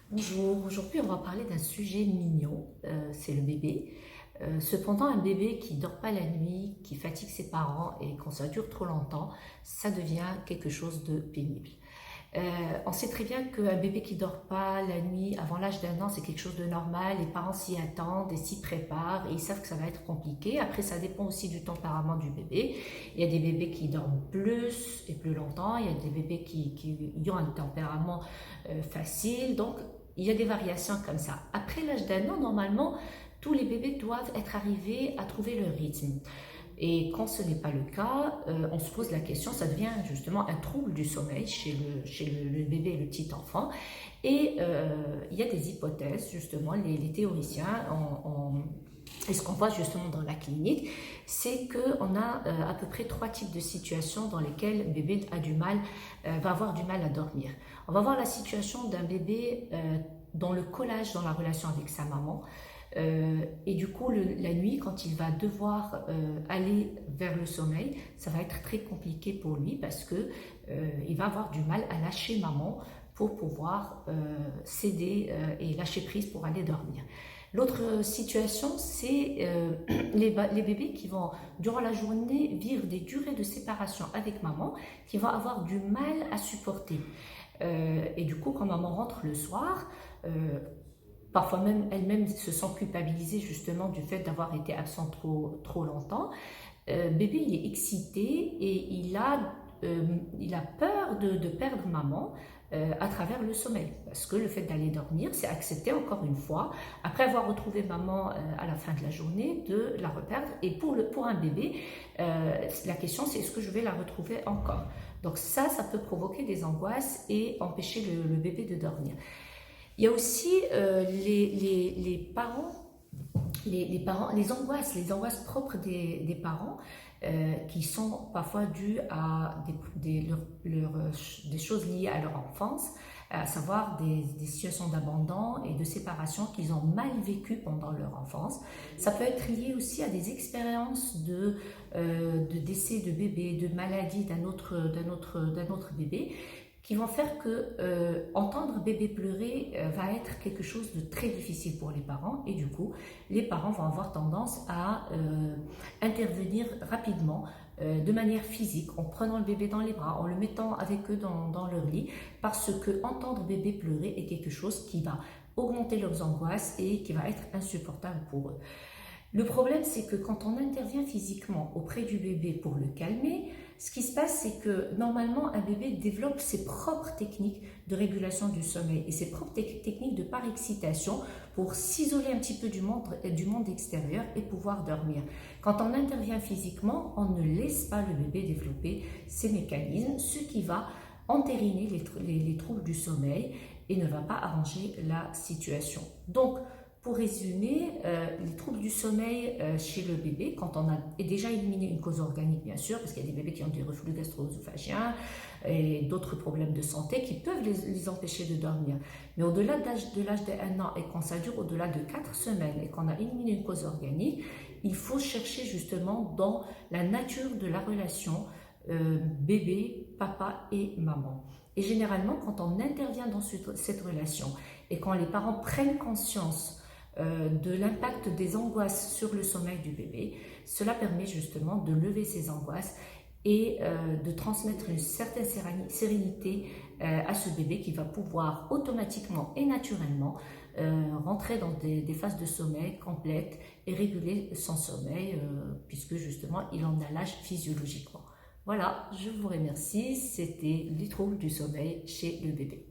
Bonjour, aujourd'hui on va parler d'un sujet mignon, c'est le bébé. Cependant, un bébé qui dort pas la nuit, qui fatigue ses parents et quand ça dure trop longtemps, ça devient quelque chose de pénible. Euh, on sait très bien qu'un bébé qui dort pas la nuit avant l'âge d'un an, c'est quelque chose de normal. Les parents s'y attendent et s'y préparent et ils savent que ça va être compliqué. Après, ça dépend aussi du tempérament du bébé. Il y a des bébés qui dorment plus et plus longtemps. Il y a des bébés qui ont un tempérament facile. Donc, il y a des variations comme ça. Après l'âge d'un an, normalement, tous les bébés doivent être arrivés à trouver leur rythme. Et quand ce n'est pas le cas, on se pose la question, ça devient justement un trouble du sommeil chez le bébé et le petit enfant. Et il y a des hypothèses, justement, les théoriciens, et ce qu'on voit justement dans la clinique, c'est qu'on a à peu près trois types de situations dans lesquelles le bébé va avoir du mal à dormir. On va voir la situation d'un bébé dans le collage, dans la relation avec sa maman. Et du coup, la nuit, quand il va devoir aller vers le sommeil, ça va être très compliqué pour lui parce que il va avoir du mal à lâcher maman pour pouvoir céder et lâcher prise pour aller dormir. L'autre situation, c'est les bébés qui vont, durant la journée, vivre des durées de séparation avec maman, qui vont avoir du mal à supporter. Et du coup, quand maman rentre le soir, parfois même elles-mêmes se sentent culpabilisées justement du fait d'avoir été absent trop longtemps. Bébé, il est excité et il a peur de perdre maman à travers le sommeil. Parce que le fait d'aller dormir, c'est accepter encore une fois, après avoir retrouvé maman à la fin de la journée, de la reperdre. Et pour un bébé, la question c'est est-ce que je vais la retrouver encore? Donc ça peut provoquer des angoisses et empêcher le bébé de dormir. Il y a aussi les parents, les angoisses propres des parents qui sont parfois dues à des choses liées à leur enfance, à savoir des situations d'abandon et de séparation qu'ils ont mal vécues pendant leur enfance. Ça peut être lié aussi à des expériences de décès de bébé, de maladie d'un autre bébé qui vont faire que entendre bébé pleurer va être quelque chose de très difficile pour les parents et du coup les parents vont avoir tendance à intervenir rapidement de manière physique en prenant le bébé dans les bras, en le mettant avec eux dans leur lit parce que entendre bébé pleurer est quelque chose qui va augmenter leurs angoisses et qui va être insupportable pour eux. Le problème, c'est que quand on intervient physiquement auprès du bébé pour le calmer, ce qui se passe, c'est que normalement, un bébé développe ses propres techniques de régulation du sommeil et ses propres techniques de par-excitation pour s'isoler un petit peu du monde extérieur et pouvoir dormir. Quand on intervient physiquement, on ne laisse pas le bébé développer ces mécanismes, ce qui va entériner les troubles du sommeil et ne va pas arranger la situation. Donc, pour résumer, les troubles du sommeil chez le bébé, quand on a déjà éliminé une cause organique, bien sûr, parce qu'il y a des bébés qui ont des reflux gastro-œsophagiens et d'autres problèmes de santé qui peuvent les empêcher de dormir. Mais au-delà de l'âge d'1 an et quand ça dure au-delà de 4 semaines et qu'on a éliminé une cause organique, il faut chercher justement dans la nature de la relation bébé, papa et maman. Et généralement, quand on intervient dans cette relation et quand les parents prennent conscience de l'impact des angoisses sur le sommeil du bébé, cela permet justement de lever ces angoisses et de transmettre une certaine sérénité à ce bébé qui va pouvoir automatiquement et naturellement rentrer dans des phases de sommeil complètes et réguler son sommeil puisque justement il en a l'âge physiologiquement. Voilà, je vous remercie, c'était les troubles du sommeil chez le bébé.